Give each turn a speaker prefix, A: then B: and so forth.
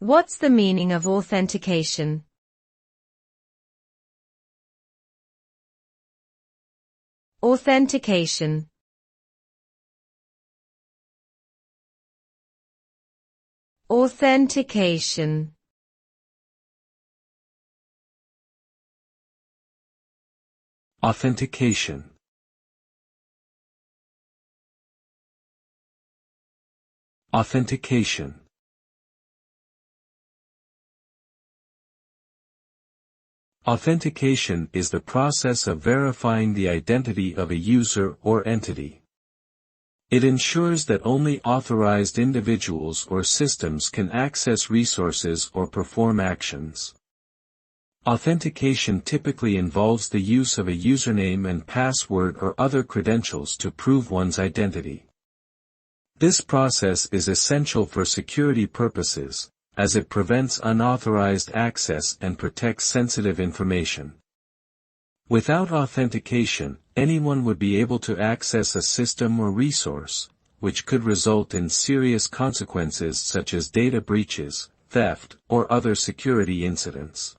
A: What's the meaning of authentication? Authentication. Authentication.
B: Authentication. Authentication. Authentication is the process of verifying the identity of a user or entity. It ensures that only authorized individuals or systems can access resources or perform actions. Authentication typically involves the use of a username and password or other credentials to prove one's identity. This process is essential for security purposes, as it prevents unauthorized access and protects sensitive information. Without authentication, anyone would be able to access a system or resource, which could result in serious consequences such as data breaches, theft, or other security incidents.